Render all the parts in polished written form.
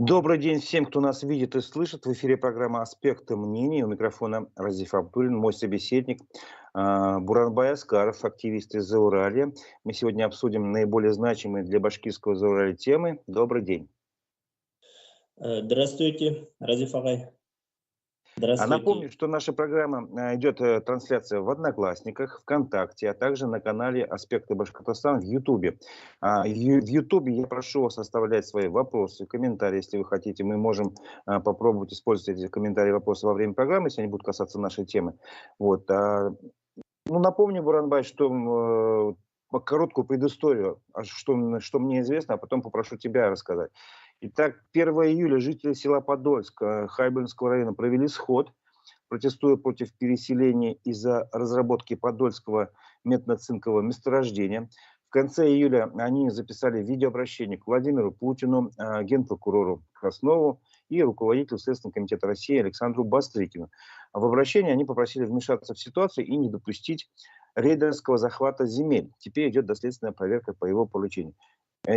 Добрый день всем, кто нас видит и слышит. В эфире программа «Аспекты мнений». У микрофона Разиф Абдуллин, мой собеседник Буранбай Аскаров, активист из Зауралья. Мы сегодня обсудим наиболее значимые для башкирского Зауралья темы. Добрый день. Здравствуйте, Разиф Агай. Напомню, Здравствуйте. что наша программа идет трансляция в Одноклассниках, ВКонтакте, а также на канале «Аспекты Башкортостана» в Ютубе. В Ютубе я прошу вас оставлять свои вопросы, комментарии, если вы хотите. Мы можем попробовать использовать эти комментарии и вопросы во время программы, если они будут касаться нашей темы. Вот. Напомню, Буранбай, что короткую предысторию, что мне известно, а потом попрошу тебя рассказать. Итак, 1 июля жители села Подольск Хайбинского района провели сход, протестуя против переселения из-за разработки Подольского медно-цинкового месторождения. В конце июля они записали видеообращение к Владимиру Путину, генпрокурору Краснову и руководителю Следственного комитета России Александру Бастрыкину. В обращении они попросили вмешаться в ситуацию и не допустить рейдерского захвата земель. Теперь идет доследственная проверка по его поручению.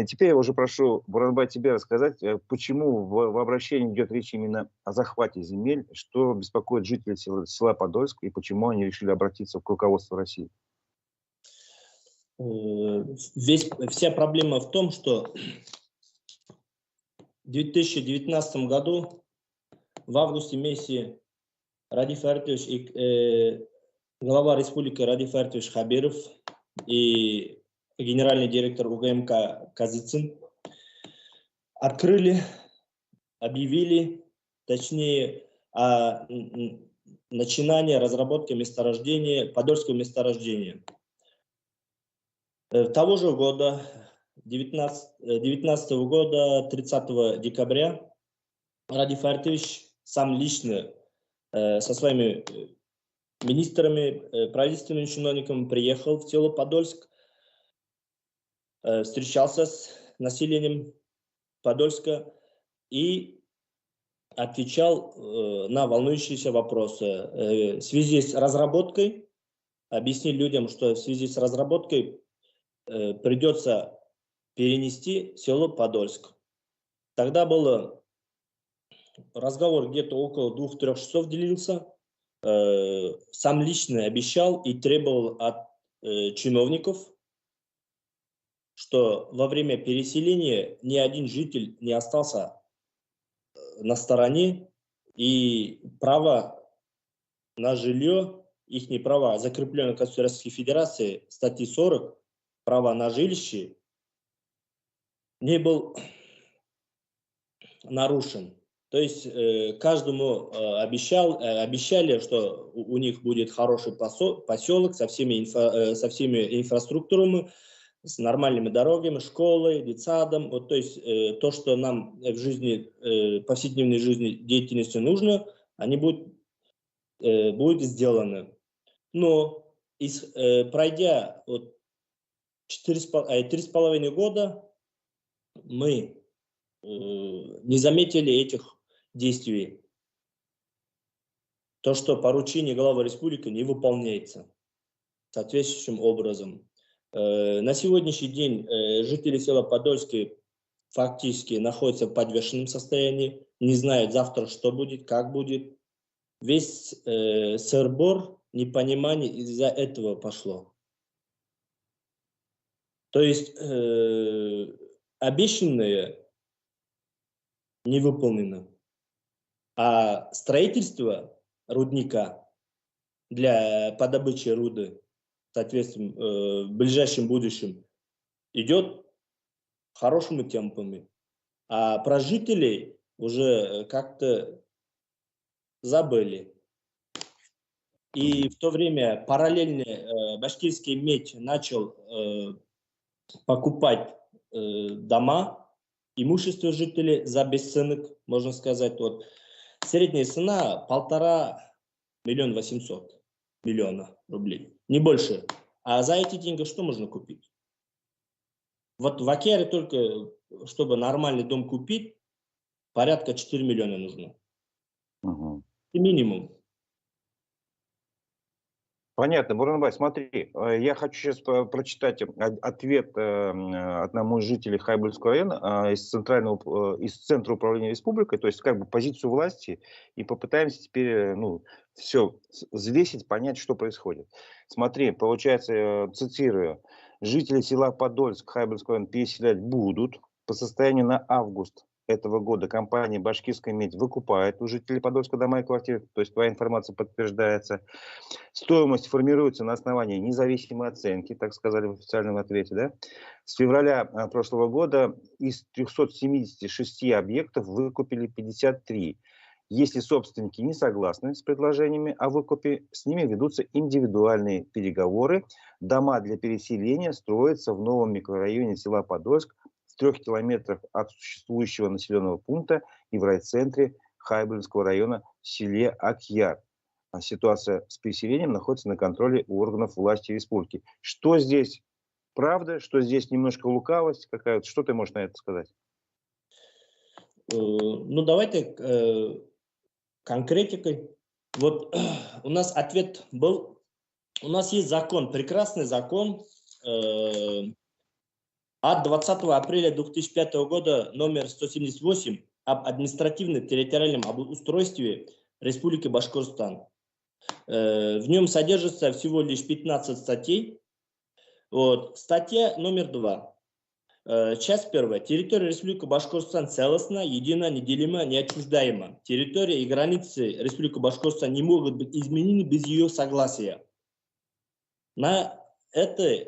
Теперь я уже прошу, Буранбай, тебе рассказать, почему в обращении идет речь именно о захвате земель, что беспокоит жителей села Подольск и почему они решили обратиться к руководству России. Вся проблема в том, что в 2019 году, в августе месяце, Радиф Артевич и глава республики Радиф Артевич Хабиров и генеральный директор УГМК Казицын объявили, точнее, о начинании разработки месторождения, Подольского месторождения. Того же года, 19 года, 30 декабря, Радиф Артевич сам лично со своими министрами, правительственными чиновниками приехал в село Подольск, встречался с населением Подольска и отвечал на волнующиеся вопросы. В связи с разработкой, объяснил людям, что в связи с разработкой придется перенести село Подольск. Тогда был разговор где-то около 2-3 часов длился. Сам лично обещал и требовал от чиновников, что во время переселения ни один житель не остался на стороне, и право на жилье, их права, закрепленные Конституцией Российской Федерации, статьи 40, право на жилище, не был нарушен. То есть каждому обещали, что у них будет хороший поселок со всеми инфраструктурами, с нормальными дорогами, школой, детсадом. Вот, то есть то, что нам в жизни, повседневной жизни, деятельности нужно, они будут сделаны. Но пройдя 3,5 года, мы не заметили этих действий. То, что поручение главы республики не выполняется соответствующим образом. На сегодняшний день жители села Подольска фактически находятся в подвешенном состоянии, не знают завтра, что будет, как будет. Весь сыр-бор, непонимание из-за этого пошло. То есть обещанное не выполнено. А строительство рудника по добыче руды, соответственно, в ближайшем будущем идет хорошими темпами. А про жителей уже как-то забыли. И в то время параллельно башкирский медь начал покупать дома, имущество жителей за бесценок, можно сказать. Вот. Средняя цена 1,5 800 000 рублей, не больше. А за эти деньги что можно купить? Вот в Акере только, чтобы нормальный дом купить, порядка 4 миллиона нужно. И минимум. Понятно, Буранбай, смотри, я хочу сейчас прочитать ответ одному из жителей Хайбельского района из Центра управления республикой, то есть как бы позицию власти, и попытаемся теперь, ну, все взвесить, понять, что происходит. Смотри, получается, цитирую, жители села Подольск Хайбельского района переселять будут. По состоянию на август этого года компания «Башкирская медь» выкупает у жителей Подольска дома и квартиры, то есть твоя информация подтверждается. Стоимость формируется на основании независимой оценки, так сказали в официальном ответе. Да? С февраля прошлого года из 376 объектов выкупили 53. Если собственники не согласны с предложениями о выкупе, с ними ведутся индивидуальные переговоры. Дома для переселения строятся в новом микрорайоне села Подольск в 3 километрах от существующего населенного пункта и в райцентре Хайбельского района в селе Акьяр. Ситуация с переселением находится на контроле у органов власти республики. Что здесь правда, что здесь немножко лукавость какая-то? Что ты можешь на это сказать? Ну, давайте конкретикой. Вот у нас ответ был, у нас есть закон, прекрасный закон от 20 апреля 2005 года номер 178 об административно-территориальном обустройстве Республики Башкортостан. В нем содержится всего лишь 15 статей. Вот. Статья номер 2. Часть 1. Территория Республики Башкортостан целостна, едина, неделима, неотчуждаема. Территория и границы Республики Башкортостан не могут быть изменены без ее согласия. На это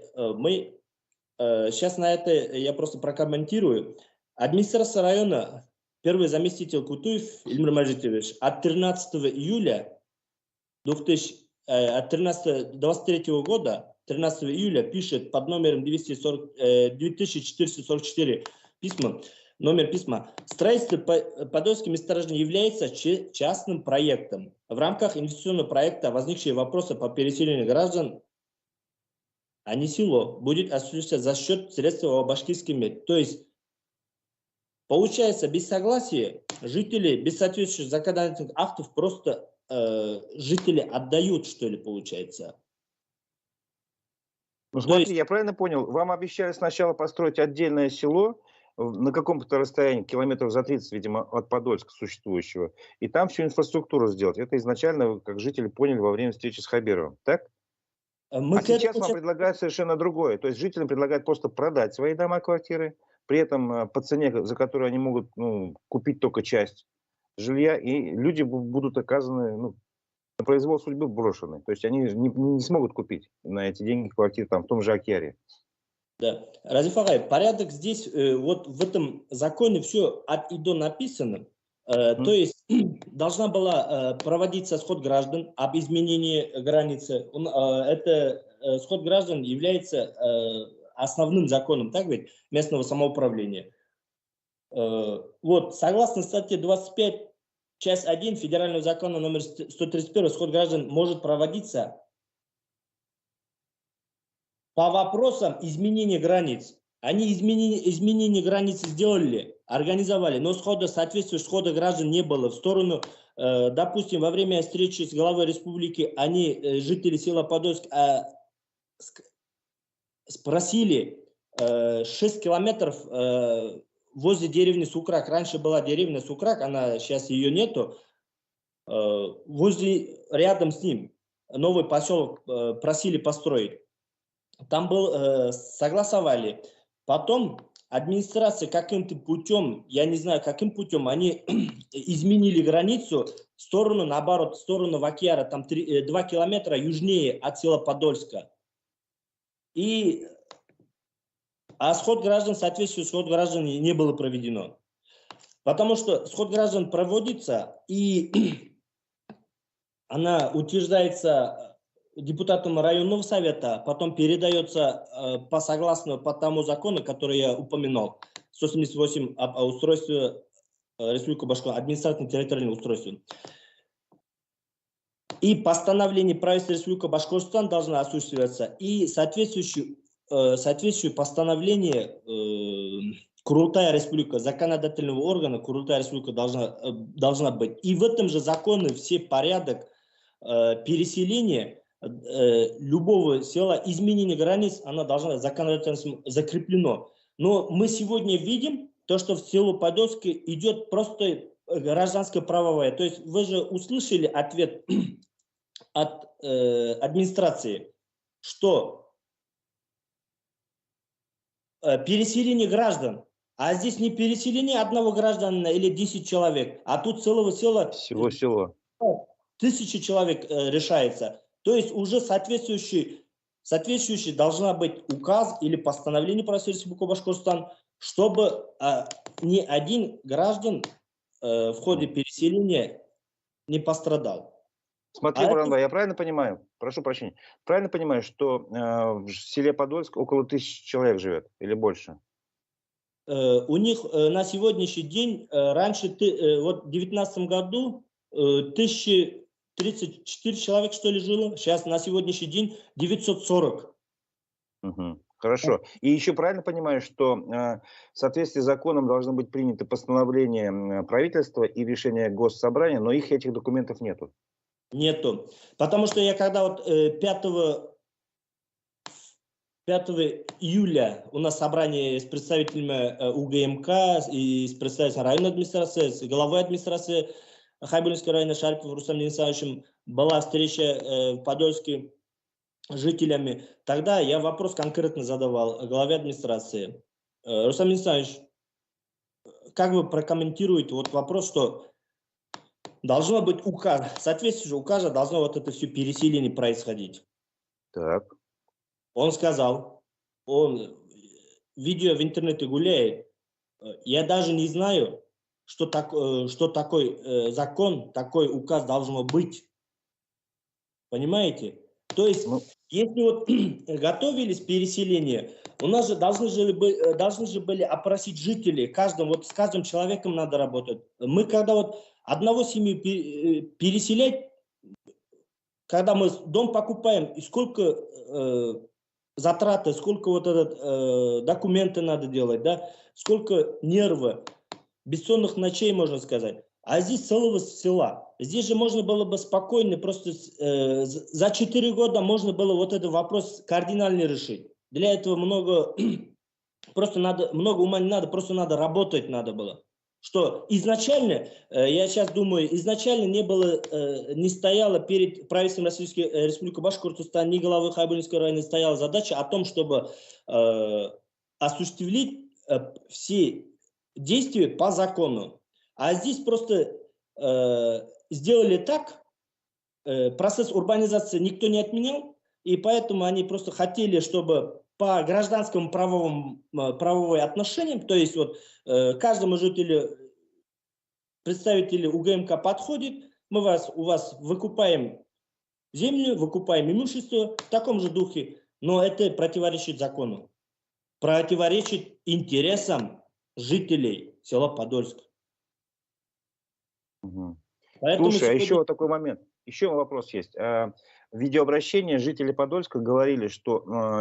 сейчас я просто прокомментирую. Администрация района, первый заместитель Кутуев Ильмир Мажитович, от 13 июля 2023 года, 13 июля, пишет под номером 2444 номер письма. Строительство Подольского месторождения является частным проектом. В рамках инвестиционного проекта возникшие вопросы по переселению граждан, а не село, будет осуществляться за счет средств башкирской меди. То есть, получается, без согласия жители, без соответствующих законодательных актов просто жители отдают, что ли, получается. Ну смотри, я правильно понял, вам обещали сначала построить отдельное село на каком-то расстоянии, километров за 30, видимо, от Подольска существующего, и там всю инфраструктуру сделать. Это изначально, как жители поняли во время встречи с Хабировым, так? Сейчас вам предлагают совершенно другое. То есть жителям предлагают просто продать свои дома, квартиры, при этом по цене, за которую они могут купить только часть жилья, и люди будут оказаны на произвол судьбы брошены. То есть они не смогут купить на эти деньги квартиры там, в том же Акьяре. Да. Разиф Агай, порядок здесь, вот в этом законе все от и до написано. То есть должна была проводиться сход граждан об изменении границы. Это сход граждан является основным законом, так ведь, местного самоуправления. Вот, согласно статье 25, часть 1 федерального закона номер 131, сход граждан может проводиться по вопросам изменения границ. Они изменение границы сделали, организовали, но соответствующего схода граждан не было. В сторону, допустим, во время встречи с главой республики, жители села Подольск, спросили 6 километров возле деревни Сукрак. Раньше была деревня Сукрак, сейчас ее нету. Рядом с ним новый поселок просили построить. Там согласовали. Потом администрация каким-то путем, я не знаю каким путем, они изменили границу в сторону, наоборот, в сторону Вакьяра, там 2 километра южнее от села Подольска. Сход граждан, соответствующий сход граждан не было проведено. Потому что сход граждан проводится, и она утверждается депутатам районного совета, потом передается согласно по тому закону, который я упоминал, 178 об устройстве Республики Башкортостан, административно-территориального устройства. И постановление правительства Республики Башкортостан должно осуществляться, и соответствующее постановление Курултая Республика, законодательного органа Курултая Республика должна быть. И в этом же законе все порядок переселения любого села, изменение границ, она должна законодательно закреплено. Но мы сегодня видим то, что в село Подольске идет просто гражданское правовое. То есть вы же услышали ответ от администрации, что переселение граждан, а здесь не переселение одного гражданина или 10 человек, а тут целого села Всего село. 1000 человек решается. То есть уже соответствующий должна быть указ или постановление правительства Республики Башкортостан, чтобы ни один граждан в ходе переселения не пострадал. Смотри, Буранбай, я правильно понимаю, прошу прощения, правильно понимаю, что в селе Подольск около 1000 человек живет или больше? У них на сегодняшний день, раньше, вот в 2019 году 1034 человек, что ли, жило, сейчас на сегодняшний день 940. Угу. Хорошо. И еще правильно понимаю, что в соответствии с законом должно быть принято постановление правительства и решение Госсобрания, но этих документов нету. Нету. Потому что я когда вот 5 июля у нас собрание с представителями УГМК и с представителем районной администрации, с главой администрации Хайбулинского района Шариповым Рустамом Денисовичем была встреча в Подольске с жителями. Тогда я вопрос конкретно задавал главе администрации. Рустам Денисович, как вы прокомментируете вот вопрос, что должно быть указ, соответствующий указа должно вот это все переселение происходить. Так. Он сказал, видео в интернете гуляет, я даже не знаю, что такой закон, такой указ должно быть. Понимаете? То есть, если вот готовились к переселению, у нас же должны же были опросить жителей, с каждым человеком надо работать. Мы когда вот одного семью переселять, когда мы дом покупаем, и сколько затраты, сколько вот документы надо делать, да, сколько нервов, бессонных ночей, можно сказать. А здесь целого села. Здесь же можно было бы спокойно, просто за 4 года можно было вот этот вопрос кардинально решить. Для этого много ума не надо, просто надо работать надо было. Что изначально, я сейчас думаю, изначально не стояла перед правительством Республики Башкортостан, ни главы Хайбулинского района стояла задача о том, чтобы осуществить все действия по закону. А здесь просто сделали так, процесс урбанизации никто не отменял, и поэтому они просто хотели, чтобы по гражданскому правовым отношениям, то есть вот каждому жителю, представителю УГМК подходит, у вас выкупаем землю, выкупаем имущество в таком же духе, но это противоречит закону, противоречит интересам жителей села Подольск. Угу. Поэтому Слушай, а еще вот такой момент. Еще вопрос есть. В видеообращении жители Подольска говорили, что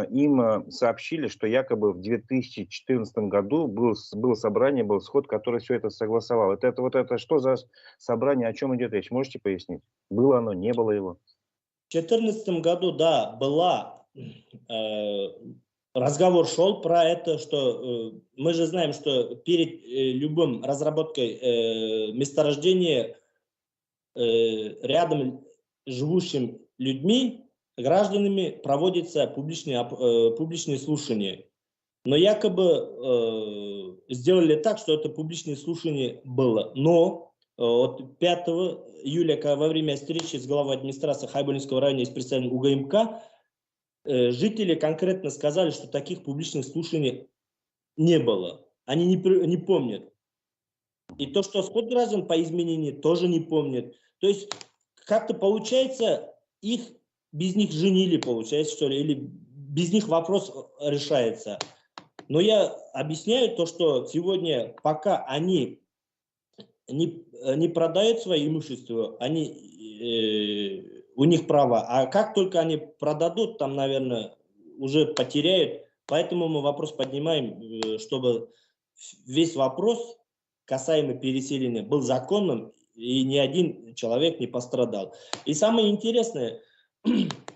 им сообщили, что якобы в 2014 году было собрание, был сход, который все это согласовал. Это что за собрание, о чем идет речь? Можете пояснить? Было оно, не было его? В 2014 году, да, разговор шел про это, что мы же знаем, что перед любым разработкой месторождения рядом живущим людьми, гражданами проводятся публичные слушания. Но якобы сделали так, что это публичное слушание было. Но от 5 июля, во время встречи с главой администрации Хайбулинского района и с представителем УГМК, жители конкретно сказали, что таких публичных слушаний не было. Они не помнят. И то, что сход граждан по изменению, тоже не помнят. То есть как-то получается, без них женили, получается, что ли, или без них вопрос решается. Но я объясняю то, что сегодня, пока они не продают свое имущество, у них право. А как только они продадут, там, наверное, уже потеряют. Поэтому мы вопрос поднимаем, чтобы весь вопрос касаемо переселения был законным, и ни один человек не пострадал. И самое интересное,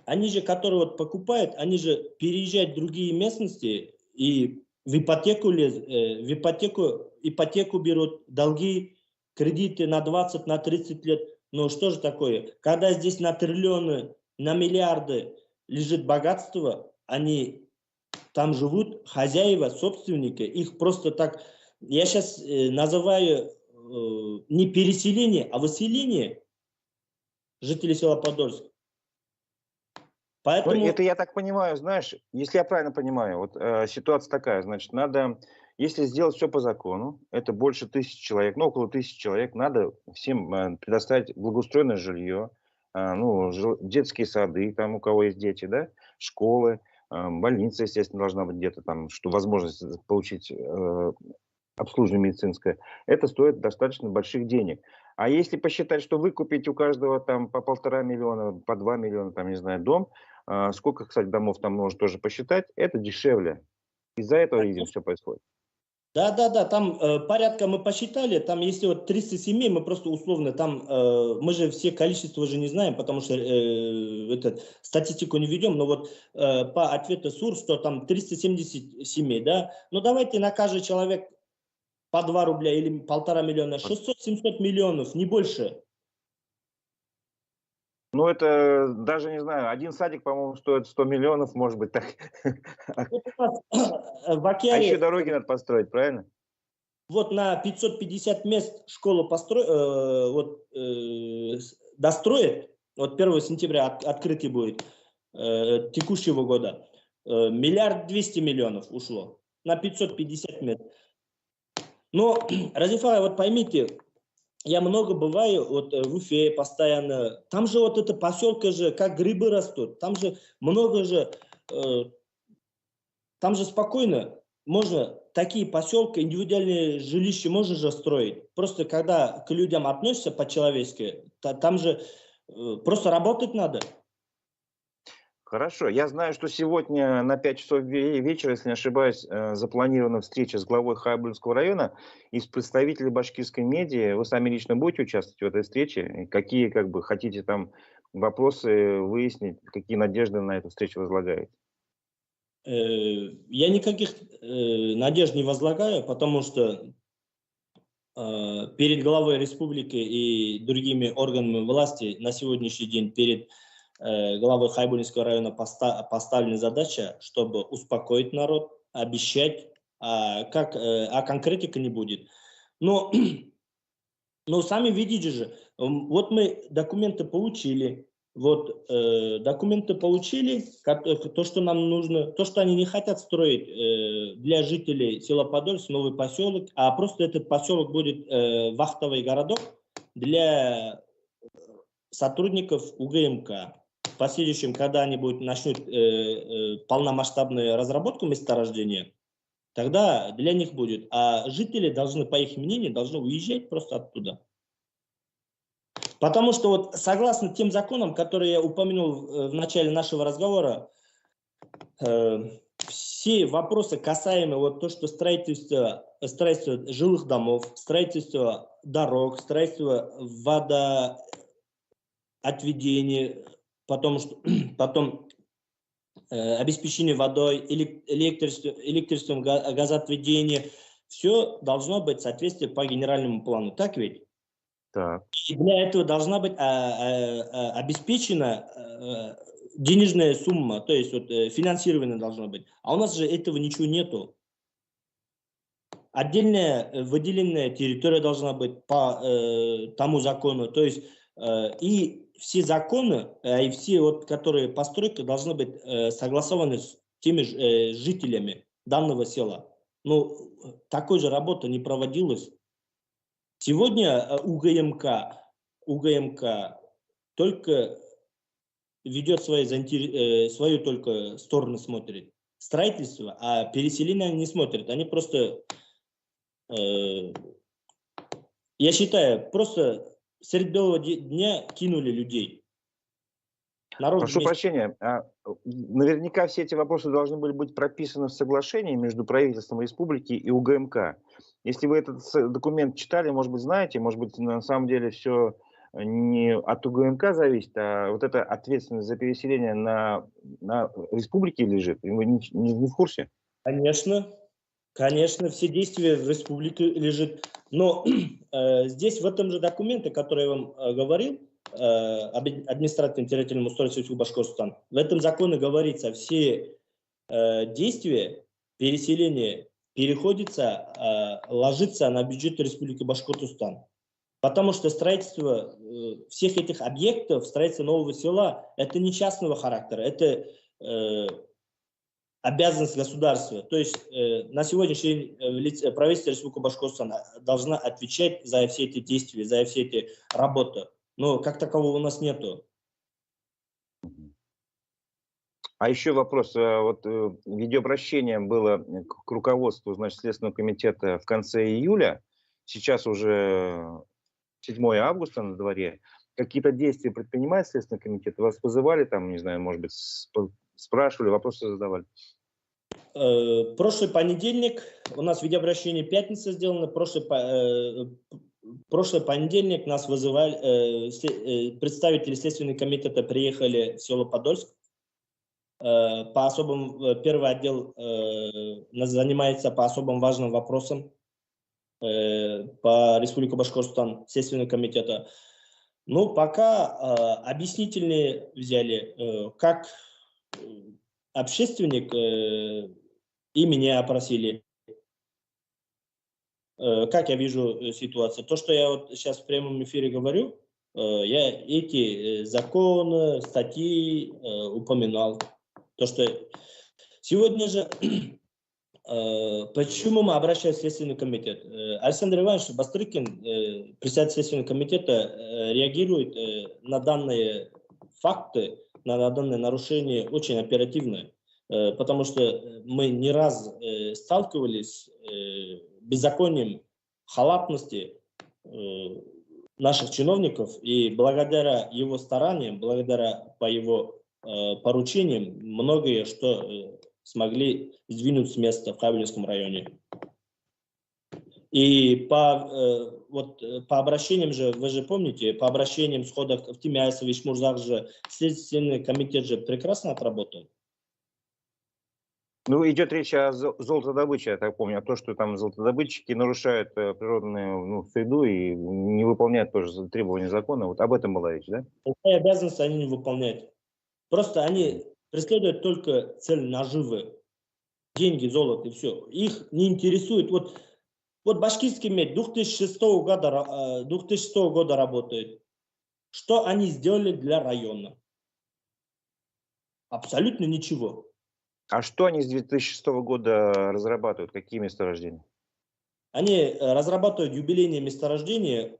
они же, которые вот покупают, они же переезжают в другие местности и в ипотеку берут, долги, кредиты на 20, на 30 лет. Ну что же такое? Когда здесь на триллионы, на миллиарды лежит богатство, они там живут, хозяева, собственники, их просто так, я сейчас называю не переселение, а выселение жителей села Подольск. Ну, Поэтому... это я так понимаю, знаешь, если я правильно понимаю, вот ситуация такая, значит, надо, если сделать все по закону, это больше 1000 человек, ну, около 1000 человек, надо всем предоставить благоустроенное жилье, ну, детские сады, там у кого есть дети, да, школы, больница, естественно, должна быть где-то там, что возможность получить обслуживание медицинское, это стоит достаточно больших денег. А если посчитать, что выкупить у каждого там по 1,5 миллиона, по 2 миллиона, там, не знаю, дом, сколько, кстати, домов там можно тоже посчитать, это дешевле. Из-за этого, видимо, все происходит. Да, там порядка мы посчитали, там если вот 300 семей, мы просто условно, там мы же все количество уже не знаем, потому что статистику не ведем, но вот по ответу СУР, что там 370 семей, да, ну давайте на каждый человек по 2 рубля или 1,5 миллиона, 600-700 миллионов, не больше. Ну, это даже, не знаю, один садик, по-моему, стоит 100 миллионов, может быть, так. Вот у нас в А Океаре, еще дороги надо построить, правильно? вот на 550 мест школу достроят, вот 1 сентября открытие будет текущего года, 1,2 миллиарда ушло на 550 мест. Но, Разифа, вот поймите, я много бываю вот в Уфе постоянно, там же вот это поселка же, как грибы растут, там же много же, там же спокойно можно такие поселки, индивидуальные жилища можно же строить. Просто когда к людям относятся по-человечески, там же просто работать надо. Хорошо. Я знаю, что сегодня на 5 часов вечера, если не ошибаюсь, запланирована встреча с главой Хайбулинского района и с представителями башкирской медиа. Вы сами лично будете участвовать в этой встрече? Какие, как бы, хотите там вопросы выяснить, какие надежды на эту встречу возлагаете? Я никаких надежд не возлагаю, потому что перед главой республики и другими органами власти на сегодняшний день перед главой Хайбулинского района поставлена задача, чтобы успокоить народ, обещать, а конкретики не будет. Но сами видите же, вот мы документы получили, то, что нам нужно, то, что они не хотят строить для жителей села Подольск новый поселок, а просто этот поселок будет вахтовый городок для сотрудников УГМК. В последующем, когда они начнут полномасштабную разработку месторождения, тогда для них будет. А жители должны, по их мнению, должны уезжать просто оттуда. Потому что вот согласно тем законам, которые я упомянул в начале нашего разговора, все вопросы, касаемые вот то, что строительство жилых домов, строительство дорог, строительство водоотведения, потом обеспечение водой, электричеством, газоотведение, все должно быть в соответствии по генеральному плану. Так ведь? Так. И для этого должна быть обеспечена денежная сумма, то есть вот, финансирование должно быть. А у нас же этого ничего нету. Отдельная выделенная территория должна быть по тому закону. То есть и все законы, и все, вот, которые постройки, должны быть согласованы с теми жителями данного села. Но такой же работы не проводилось. Сегодня УГМК только ведет свою только сторону смотрит. Строительство, а переселение они не смотрят. Они просто, я считаю, просто средь белого дня кинули людей. Народ Прошу вместе. прощения, наверняка все эти вопросы должны были быть прописаны в соглашении между правительством республики и УГМК. Если вы этот документ читали, может быть, знаете, может быть, на самом деле все не от УГМК зависит, а вот эта ответственность за переселение на республике лежит? Вы не в курсе? Конечно, конечно, все действия в республике лежат. Но здесь, в этом же документе, который я вам говорил, об административном территориальном устройстве Башкортостана, в этом законе говорится, все действия переселения переходится, ложится на бюджет Республики Башкортостан. Потому что строительство всех этих объектов, строительство нового села, это не частного характера, это обязанность государства. То есть на сегодняшний день правительство Республики Башкортостан должна отвечать за все эти действия, за все эти работы. Но как такового у нас нету. А еще вопрос. Вот видеообращение было к руководству, значит, Следственного комитета в конце июля. Сейчас уже 7 августа на дворе. Какие-то действия предпринимает Следственный комитет? Вас вызывали там, не знаю, может быть, спрашивали, вопросы задавали? Прошлый понедельник, у нас видеообращение пятница сделано, прошлый понедельник нас вызывали, представители Следственного комитета приехали в село Подольск. По особым, первый отдел занимается по особым важным вопросам по Республике Башкортостан, Следственного комитета. Ну, пока объяснительные взяли, как общественник, ими не опросили. Как я вижу ситуацию? То, что я вот сейчас в прямом эфире говорю, я эти законы, статьи упоминал. То, что сегодня же, почему мы обращаемся в Следственный комитет? Александр Иванович Бастрыкин, председатель Следственного комитета, реагирует на данные факты, на данные нарушения очень оперативно, потому что мы не раз сталкивались с беззаконием, халатности наших чиновников, и благодаря его стараниям, благодаря по его поручениям, многие что смогли сдвинуть с места в Кабельском районе. И по обращениям же, вы же помните, по обращениям сходов в Тимяйсово и Шмурзах же Следственный комитет же прекрасно отработал. Ну, идет речь о золотодобыче, я так помню, о том, что там золотодобытчики нарушают природную среду и не выполняют тоже требования закона. Вот об этом была речь, да? Такая обязанность они не выполняют. Просто они преследуют только цель наживы. Деньги, золото и все. Их не интересует. Вот башкирский медь 2006 года работает. Что они сделали для района? Абсолютно ничего. А что они с 2006 года разрабатывают? Какие месторождения? Они разрабатывают юбилейные месторождения,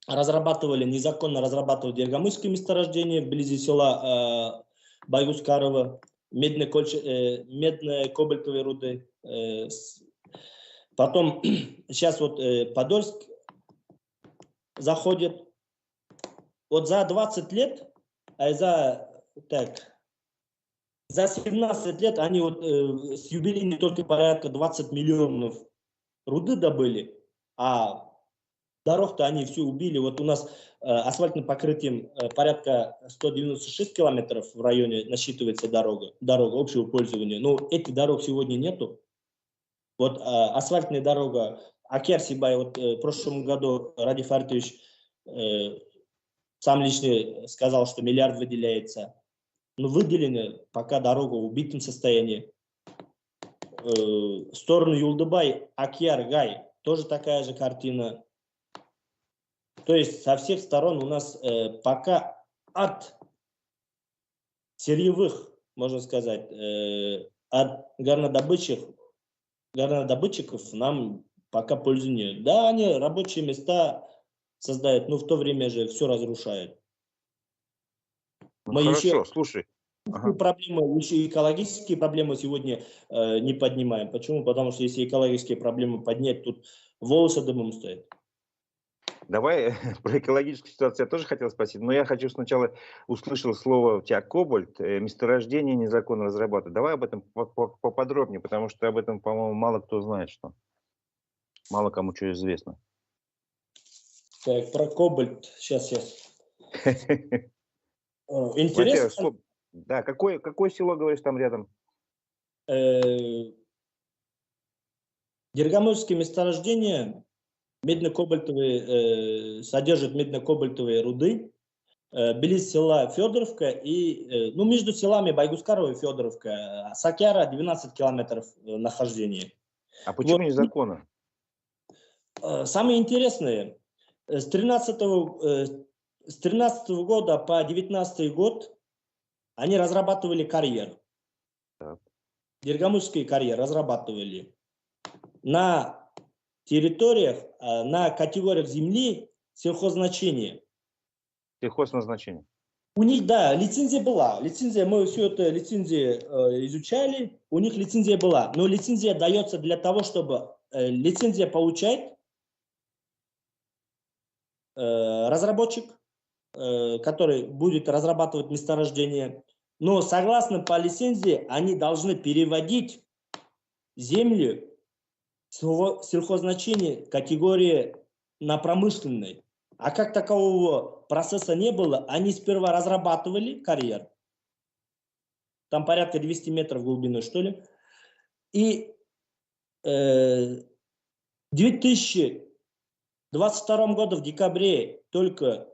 незаконно разрабатывали Дергамышское месторождение вблизи села Байгускарова, медно-кобальтовые руды. Потом сейчас вот Подольск заходит. Вот за 20 лет, за 17 лет они вот с юбилейной только порядка 20 миллионов руды добыли, а дорог-то они все убили. Вот у нас асфальтным покрытием порядка 196 километров в районе насчитывается дорога общего пользования. Но этих дорог сегодня нету. Вот асфальтная дорога Акер-Сибай, вот в прошлом году Ради Фаритович сам лично сказал, что миллиард выделяется. Но выделено пока дорога в убитом состоянии. В сторону Юлдыбай, Акьяр, Гай, тоже такая же картина. То есть со всех сторон у нас пока от сырьевых, можно сказать, от горнодобытчиков нам пока пользы нет. Да, они рабочие места создают, но в то время же все разрушают. Ну, хорошо, слушай. Проблемы, еще экологические проблемы сегодня не поднимаем. Почему? Потому что если экологические проблемы поднять, тут волосы дымом стоят. Давай про экологическую ситуацию я тоже хотел спросить, но я хочу сначала услышал слово у тебя кобальт, месторождение незаконно разрабатывать. Давай об этом поподробнее, потому что об этом, по-моему, мало кто знает, что. Мало кому что известно. Так, про кобальт. Сейчас. Вообще, Интересно. да, какое село, говоришь, там рядом? Дергамольские месторождения медно-кобальтовые, содержат медно-кобальтовые руды. Близ села Федоровка и, ну, между селами Байгускарова и Федоровка, Сакяра 12 километров нахождения. А почему незаконно? Самое интересное, с 13 года по 19 год они разрабатывали карьер. Дергамольский карьер разрабатывали. На территориях, на категориях земли сельхозназначения. Сельхозназначение. У них, да, лицензия была. Лицензия, мы все это изучали, у них лицензия была. Но лицензия дается для того, чтобы лицензия получает разработчик, который будет разрабатывать месторождение. Но согласно по лицензии, они должны переводить землю сельхозназначения категории на промышленной. А как такового процесса не было, они сперва разрабатывали карьер. Там порядка 200 метров глубиной, что ли. И в 2022 году в декабре только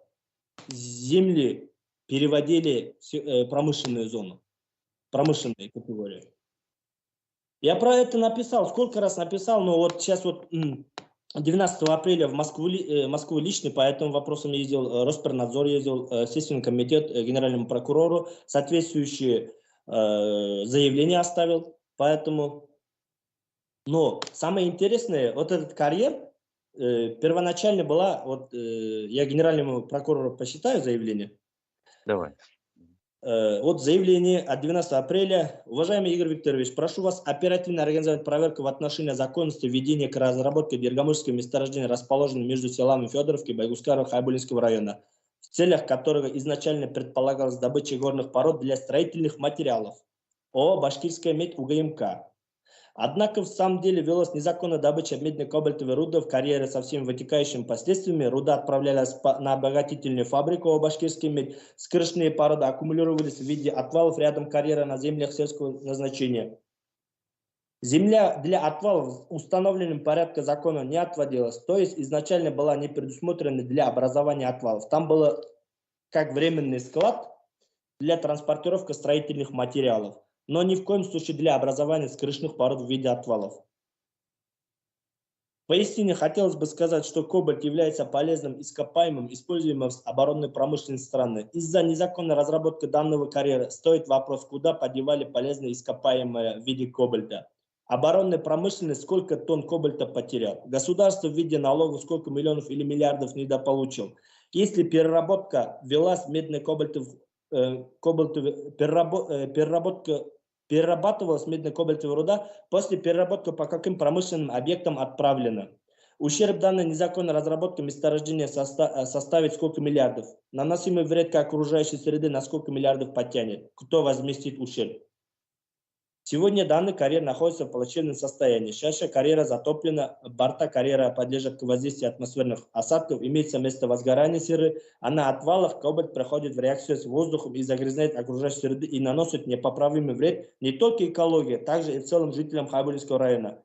земли переводили в промышленную зону, промышленные категории. Я про это написал, сколько раз написал, но вот сейчас вот 12 апреля в Москву лично по этим вопросам ездил, Роспринадзор ездил, Следственный комитет, генеральному прокурору соответствующие заявления оставил. Поэтому, но самое интересное, вот этот карьер первоначально была, вот я генеральному прокурору посчитаю заявление. Давай. Вот заявление от 12 апреля. Уважаемый Игорь Викторович, прошу вас оперативно организовать проверку в отношении законности введения к разработке Дергамольского месторождения, расположенного между селами Федоровки и Байгускарова Хайбулинского района, в целях которого изначально предполагалась добыча горных пород для строительных материалов. ООО «Башкирская медь» УГМК. Однако в самом деле велась незаконная добыча медно-кобальтовой руды в карьере со всеми вытекающими последствиями. Руда отправлялась на обогатительную фабрику ООО «Башкирская медь». Скрышные породы аккумулировались в виде отвалов рядом карьера на землях сельского назначения. Земля для отвалов в установленном порядке закона не отводилась, то есть изначально была не предусмотрена для образования отвалов. Там было как временный склад для транспортировки строительных материалов, но ни в коем случае для образования скрышных пород в виде отвалов. Поистине хотелось бы сказать, что кобальт является полезным ископаемым, используемым в оборонной промышленности страны. Из-за незаконной разработки данного карьера стоит вопрос, куда подевали полезные ископаемые в виде кобальта. Оборонная промышленность сколько тонн кобальта потерял. Государство в виде налогов сколько миллионов или миллиардов недополучил. Если переработка велась медно-кобальтовых перерабатывалась медно-кобальтовая руда, после переработки по каким промышленным объектам отправлена. Ущерб данной незаконной разработки месторождения составит сколько миллиардов. Наносимый вред к окружающей среде на сколько миллиардов потянет. Кто возместит ущерб? Сегодня данный карьер находится в плачевном состоянии. Чаша карьера затоплена, борта карьера подлежат к воздействию атмосферных осадков, имеется место возгорания серы, а на отвалах кобальт проходит в реакцию с воздухом и загрязняет окружающую среду и наносит непоправимый вред не только экологии, также и в целом жителям Хайбулинского района.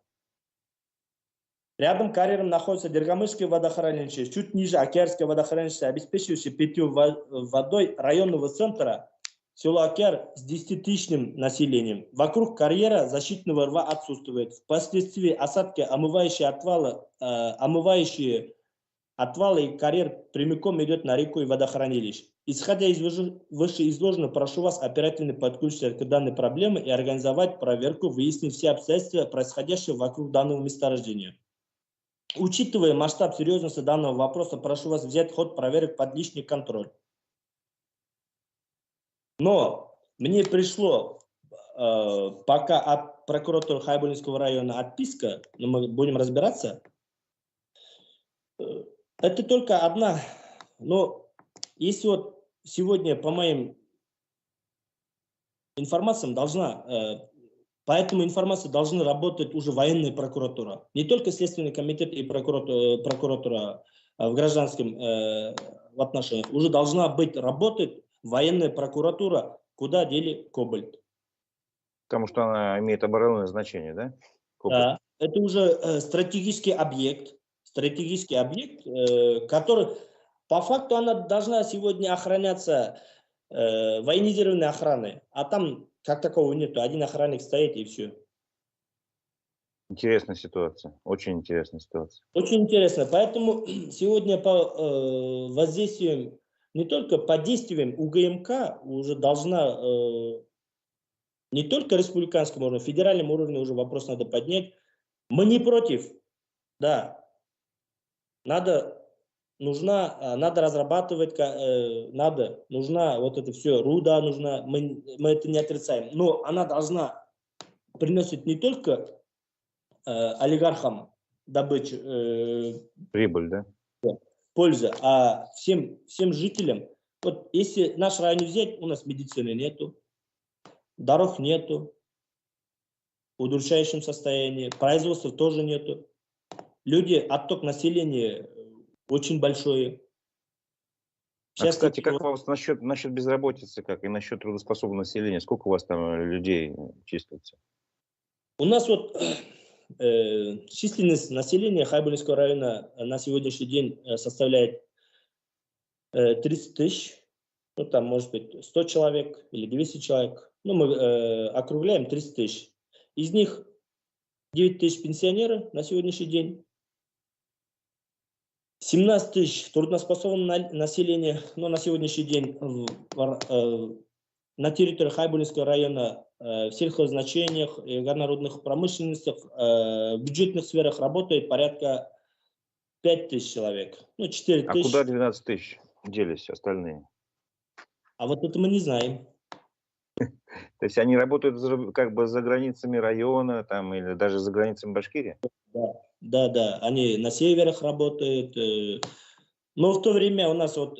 Рядом карьером находится Дергамольское водохранилище, чуть ниже Океарское водохранилище, обеспечивающее питьевой водой районного центра село Океар с 10-тысячным населением. Вокруг карьера защитного рва отсутствует. Впоследствии осадки, омывающие отвалы и карьер прямиком идет на реку и водохранилище. Исходя из вышеизложенного, прошу вас оперативно подключиться к данной проблеме и организовать проверку, выяснить все обстоятельства, происходящие вокруг данного месторождения. Учитывая масштаб серьезности данного вопроса, прошу вас взять ход проверок под личный контроль. Но мне пришло пока от прокуратуры Хайбулинского района отписка, но мы будем разбираться. Это только одна. Но если вот сегодня по моим информациям по этому информации должны работать уже военная прокуратура. Не только Следственный комитет и прокуратура в гражданском в отношениях, уже должна быть, работать военная прокуратура, куда дели Кобальт. Потому что она имеет оборонное значение, да? Да, это уже стратегический объект, который по факту она должна сегодня охраняться военизированной охраной, а там как такового нету, один охранник стоит и все. Интересная ситуация, очень интересная ситуация. Очень интересно, поэтому сегодня по воздействиям, не только по действиям УГМК уже должна не только республиканскому уровню, федеральному уровню уже вопрос надо поднять. Мы не против, да, надо разрабатывать, нужна вот это все, руда нужна, мы это не отрицаем, но она должна приносить не только олигархам добычу, Прибыль, да? пользу, а всем жителям. Вот если наш район взять, у нас медицины нету, дорог нету, в удручающем состоянии, производства тоже нету. Люди, отток населения очень большой. Сейчас, кстати, как у вас насчет безработицы, как и насчет трудоспособного населения? Сколько у вас там людей числится? У нас вот численность населения Хайбулинского района на сегодняшний день составляет 30 тысяч. Ну, там может быть 100 человек или 200 человек. Ну, мы округляем 30 тысяч. Из них 9 тысяч пенсионеры на сегодняшний день. 17 тысяч трудоспособного населения, но на сегодняшний день на территории Хайбулинского района в сельхозначениях, горнорудных промышленностях, в бюджетных сферах работает порядка 5 тысяч человек. Ну, 4 тысячи. А куда 12 тысяч делись остальные? А вот это мы не знаем. То есть они работают как бы за границами района там, или даже за границами Башкирии? Да, они на северах работают. Но в то время у нас вот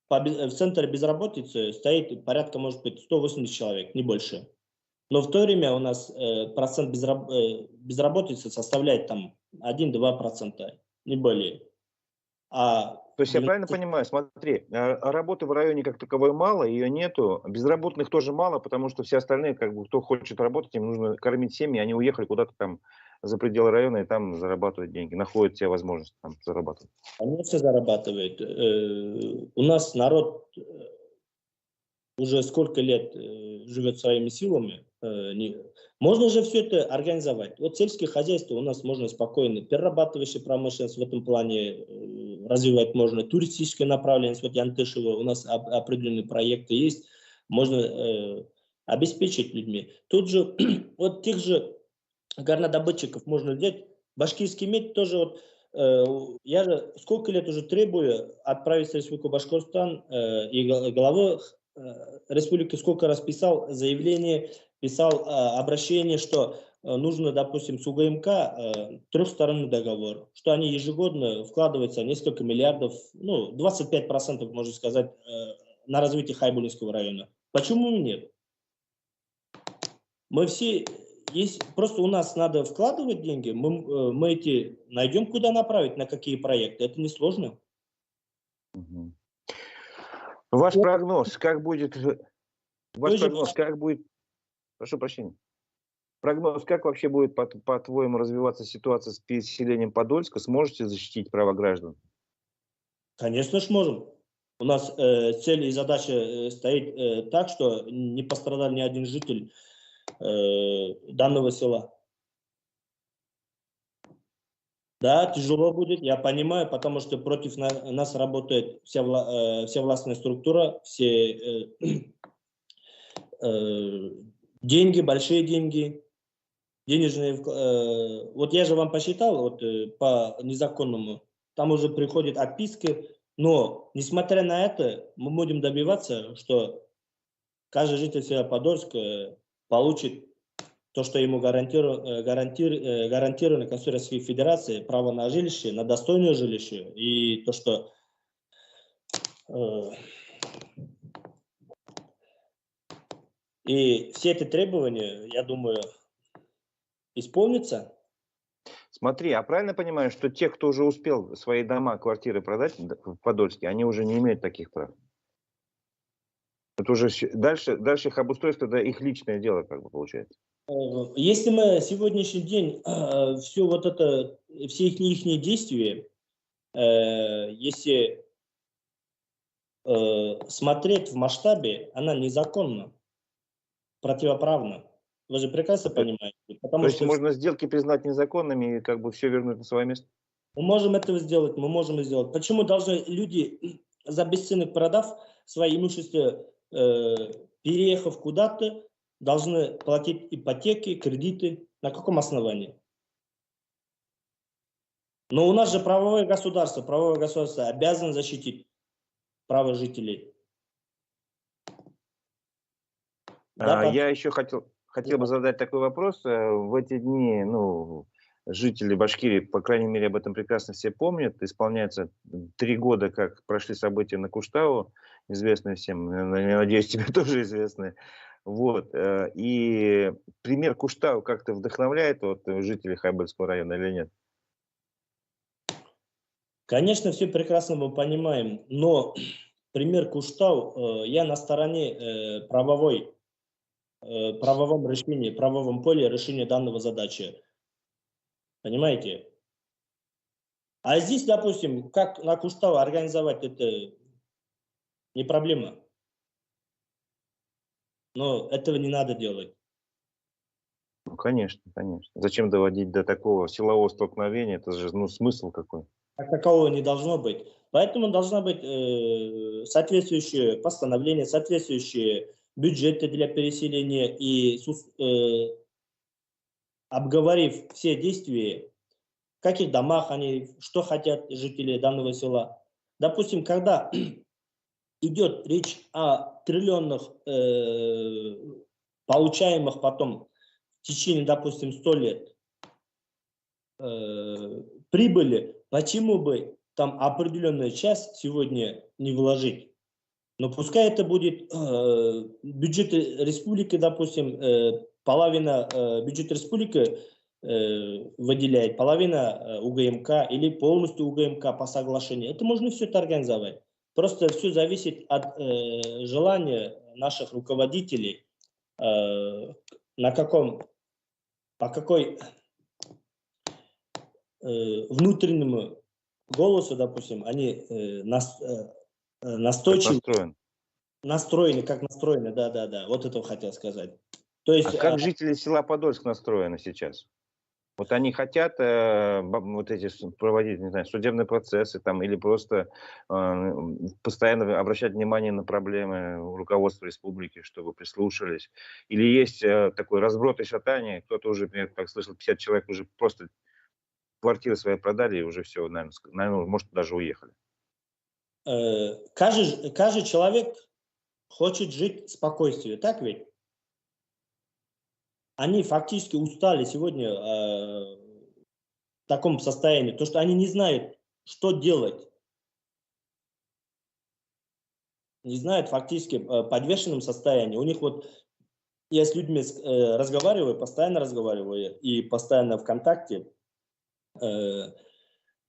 в центре безработицы стоит порядка, может быть, 180 человек, не больше. Но в то время у нас процент безработицы составляет там 1-2%, не более. То есть я правильно понимаю, смотри, работы в районе как таковой мало, ее нету, безработных тоже мало, потому что все остальные, как бы, кто хочет работать, им нужно кормить семьи, они уехали куда-то там за пределы района и там зарабатывают деньги, находят себе возможность там зарабатывать. Они все зарабатывают. У нас народ уже сколько лет живет своими силами. Можно же все это организовать. Вот сельское хозяйство у нас можно спокойно, перерабатывающая промышленность в этом плане развивать можно, туристическая направленность, вот Янтышево, у нас определенные проекты есть, можно обеспечить людьми. Тут же, вот тех же горнодобытчиков можно взять, башкирский медь тоже вот, я же сколько лет уже требую отправить в Республику Башкортостан и главы республики сколько раз писал заявление, писал обращение, что нужно, допустим, с УГМК трехсторонний договор, что они ежегодно вкладываются несколько миллиардов, ну, 25%, можно сказать, на развитие Хайбулинского района. Почему нет? Мы все, просто у нас надо вкладывать деньги, мы эти найдем, куда направить, на какие проекты, это несложно. Ваш прогноз, как будет, прошу прощения, прогноз, как вообще будет, по-твоему, развиваться ситуация с переселением Подольска? Сможете защитить права граждан? Конечно же можем. У нас цель и задача стоит так, что не пострадал ни один житель данного села. Да, тяжело будет, я понимаю, потому что против нас работает вся властная структура, все деньги, большие деньги, денежные. Вот я же вам посчитал вот, по незаконному, там уже приходят отписки, но несмотря на это мы будем добиваться, что каждый житель села Подольска получит то, что ему гарантировано Конституцией Российской Федерации, право на жилище, на достойное жилище, и то, что и все эти требования, я думаю, исполнятся. Смотри, а правильно понимаю, что те, кто уже успел свои дома, квартиры продать в Подольске, они уже не имеют таких прав? Это уже дальше их обустройство, это их личное дело, как бы получается. Если мы сегодняшний день все вот это, все их действия, если смотреть в масштабе, она незаконна, противоправна. Вы же прекрасно понимаете. То Потому есть что можно сделки признать незаконными и как бы все вернуть на свое место? мы можем этого сделать, мы можем это сделать. Почему должны люди, за бесценок продав свои имущества, переехав куда-то, должны платить ипотеки, кредиты? На каком основании? Но у нас же правовое государство обязано защитить право жителей. Да, Я еще хотел бы задать такой вопрос. В эти дни, ну, жители Башкирии, по крайней мере, об этом прекрасно все помнят. Исполняется 3 года, как прошли события на Куштау, известные всем, я надеюсь, тебе тоже известны. Вот. И пример Куштау как-то вдохновляет вот, жителей Хайбельского района или нет? конечно, все прекрасно мы понимаем, но пример Куштау, я на стороне правовом решении, правовом поле решения данного задачи. Понимаете? А здесь, допустим, как на Куштау организовать это не проблема. Но этого не надо делать. Ну, конечно, конечно. Зачем доводить до такого силового столкновения? Это же, ну, смысл какой? Как такового не должно быть. Поэтому должно быть соответствующее постановление, соответствующие бюджеты для переселения и обговорив все действия, в каких домах они, что хотят жители данного села. Допустим, когда идет речь о триллионных получаемых потом в течение, допустим, 100 лет прибыли, почему бы там определенную часть сегодня не вложить? Но пускай это будет бюджет республики, допустим, половина бюджета республики выделяет, половина УГМК или полностью УГМК по соглашению. Это можно все это организовать. Просто все зависит от желания наших руководителей, по какой внутреннему голосу, допустим, они настойчивы, настроены, да, вот это хотел сказать. То А есть, как жители села Подольск настроены сейчас? Вот они хотят вот эти проводить, не знаю, судебные процессы там или просто постоянно обращать внимание на проблемы руководства республики, чтобы прислушались? Или есть такой разброд и шатание? Кто-то уже, я как слышал, 50 человек уже просто квартиры свои продали и уже все, наверное, может, даже уехали. каждый человек хочет жить в спокойствии, так ведь? Они фактически устали сегодня в таком состоянии, то что они не знают, что делать. Не знают фактически в подвешенном состоянии. У них вот, я с людьми разговариваю, постоянно разговариваю, и постоянно в контакте.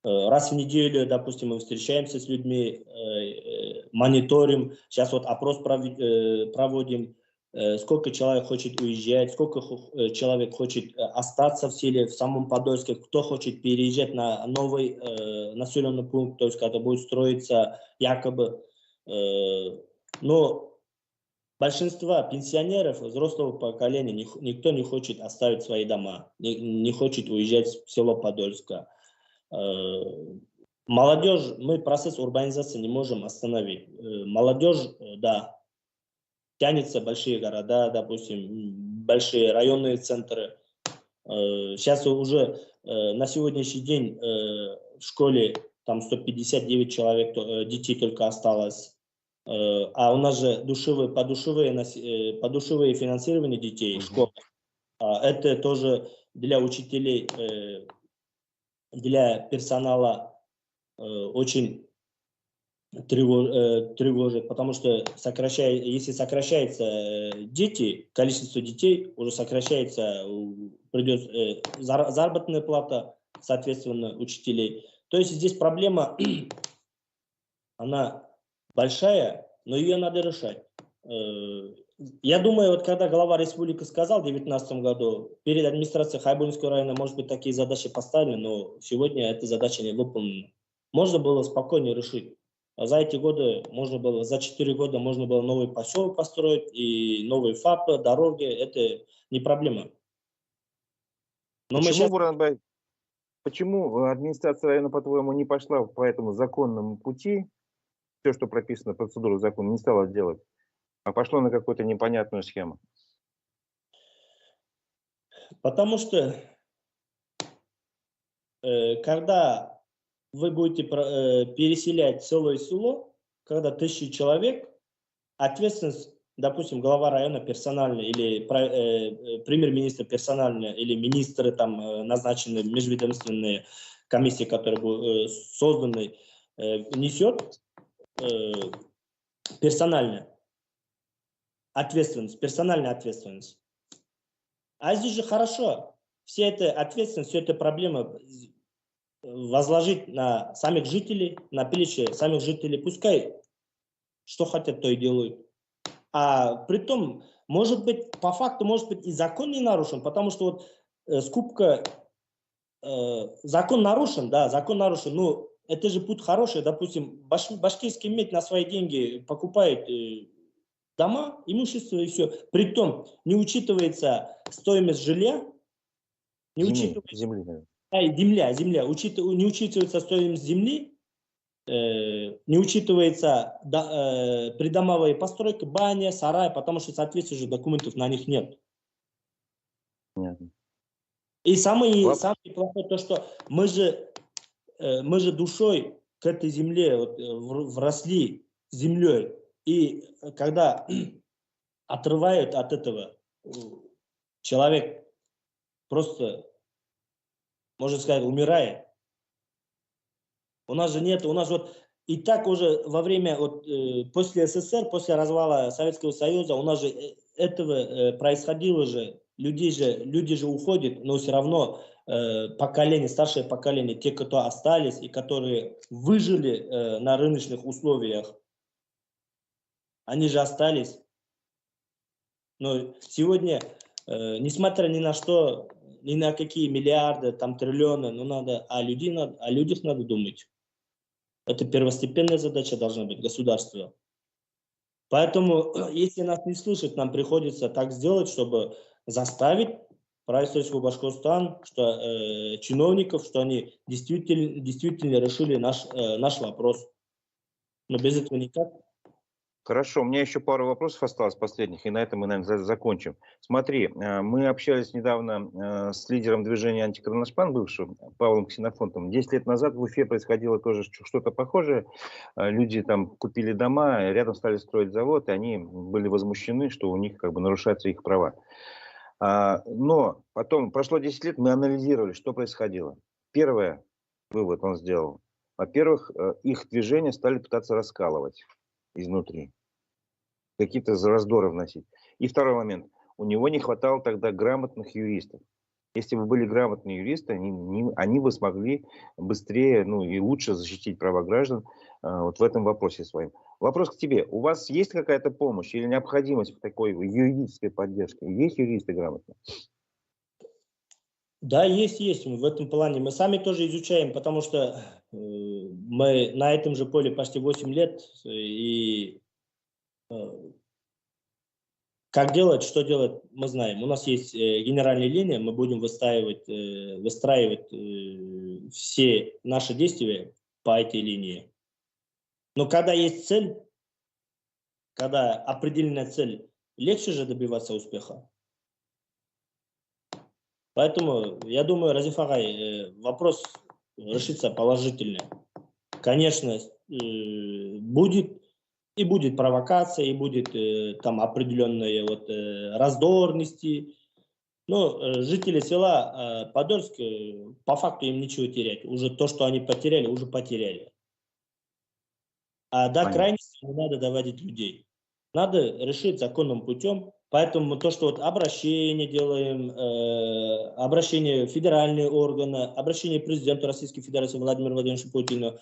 Раз в неделю, допустим, мы встречаемся с людьми, мониторим. Сейчас вот опрос проводим. Сколько человек хочет уезжать, сколько человек хочет остаться в селе, в самом Подольске, кто хочет переезжать на новый населенный пункт, то есть когда будет строиться якобы. Но большинство пенсионеров, взрослого поколения, никто не хочет оставить свои дома, не хочет уезжать в село Подольска. Молодежь, мы процесс урбанизации не можем остановить. Молодежь, да, тянется большие города, допустим, большие районные центры. Сейчас уже на сегодняшний день в школе там 159 человек, детей только осталось. А у нас же подушевые финансирование детей в школах. Это тоже для учителей, для персонала очень тревожит, потому что если сокращается дети, количество детей, уже сокращается, придет заработная плата, соответственно, учителей. То есть здесь проблема, она большая, но ее надо решать. Я думаю, вот когда глава республики сказал в 2019 году, перед администрацией Хайбулинского района, может быть, такие задачи поставлены, но сегодня эта задача не выполнена. Можно было спокойно решить. А за эти годы можно было, за 4 года можно было новый поселок построить и новые ФАПы, дороги. Это не проблема. Но мы сейчас... Почему администрация района, по-твоему, не пошла по этому законному пути, все, что прописано в процедуре закона, не стала делать, а пошло на какую-то непонятную схему? Потому что когда вы будете переселять целое село, когда 1000 человек, ответственность, допустим, глава района персонально, или премьер-министр персонально, или министры, там, назначенные межведомственные комиссии, которые созданы, несет персональная ответственность. А здесь же хорошо. Все это ответственность, все это проблема возложить на самих жителей, на плечи самих жителей. Пускай что хотят, то и делают. А при том, может быть, по факту, может быть, и закон не нарушен, потому что вот скупка, закон нарушен, да, закон нарушен, но это же путь хороший, допустим, башкирский медь на свои деньги покупает дома, имущество и все. При том, не учитывается стоимость жилья, не учитывается... Земли, наверное. Земля. Не учитывается стоимость земли, не учитывается придомовая постройка, баня, сарай, потому что соответствующих документов на них нет. Понятно. И самое плохое то, что мы же душой к этой земле вот, вросли землей. И когда отрывают от этого, человек просто, можно сказать, умирает. У нас же нет, у нас вот и так уже во время, вот, после СССР, после развала Советского Союза, у нас же этого происходило же, люди же уходят, но все равно поколение, старшее поколение, те, кто остались и которые выжили на рыночных условиях, они же остались. Но сегодня, несмотря ни на что, ни на какие миллиарды, там триллионы, но надо, о людях надо думать. Это первостепенная задача должна быть государства. Поэтому, если нас не слышат, нам приходится так сделать, чтобы заставить правительство Башкортостана, что чиновников, что они действительно решили наш вопрос. Но без этого никак. Хорошо, у меня еще пару вопросов осталось последних, и на этом мы, наверное, закончим. Смотри, мы общались недавно с лидером движения «Антикроношпан», бывшим Павлом Ксенофонтом. 10 лет назад в Уфе происходило тоже что-то похожее. Люди там купили дома, рядом стали строить завод, и они были возмущены, что у них как бы нарушаются их права. Но потом, прошло 10 лет, мы анализировали, что происходило. Первый вывод он сделал. Во-первых, их движение стали пытаться раскалывать изнутри, какие-то раздоры вносить. И второй момент. У него не хватало тогда грамотных юристов. Если бы были грамотные юристы, они бы смогли быстрее, ну и лучше защитить права граждан вот в этом вопросе своем. Вопрос к тебе. У вас есть какая-то помощь или необходимость в такой юридической поддержке? Есть юристы грамотные? Да, есть. В этом плане. Мы сами тоже изучаем, потому что мы на этом же поле почти 8 лет. И как делать, что делать, мы знаем. У нас есть генеральная линия, мы будем выстраивать все наши действия по этой линии. Но когда есть цель, когда определенная цель, легче же добиваться успеха. Поэтому, я думаю, Разиф Агай, вопрос решится положительно. Конечно, будет провокация, и будет там определенные вот, раздорности. Но жители села Подольск, по факту им ничего терять. Уже то, что они потеряли, уже потеряли. А до Понятно. крайности не надо доводить людей. Надо решить законным путем. Поэтому то, что вот обращение делаем, обращение в федеральные органы, обращение президенту Российской Федерации Владимиру Владимировичу Путину,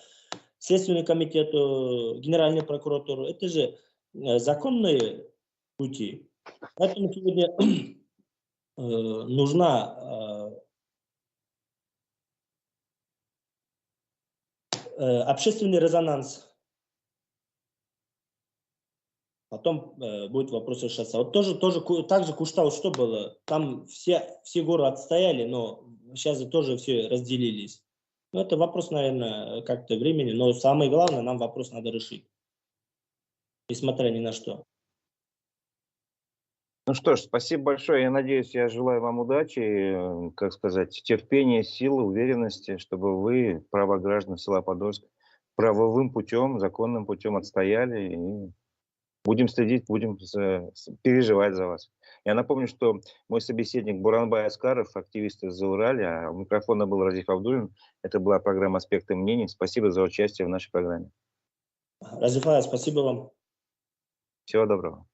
Следственный комитет, Генеральной прокуратуры, это же законные пути. Поэтому сегодня нужна общественный резонанс. Потом будет вопрос решаться. Вот тоже так же Куштау, что было? Там все горы отстояли, но сейчас тоже все разделились. Ну, это вопрос, наверное, как-то времени. Но самое главное, нам вопрос надо решить. Несмотря ни на что. Ну что ж, спасибо большое. Я надеюсь, я желаю вам удачи, как сказать, терпения, силы, уверенности, чтобы вы, права граждан села Подольск, правовым путем, законным путем отстояли. И будем следить, будем переживать за вас. Я напомню, что мой собеседник Буранбай Аскаров, активист из Зауралья, а у микрофона был Разиф Абдуллин. Это была программа «Аспекты мнений». Спасибо за участие в нашей программе. Разифа, спасибо вам. Всего доброго.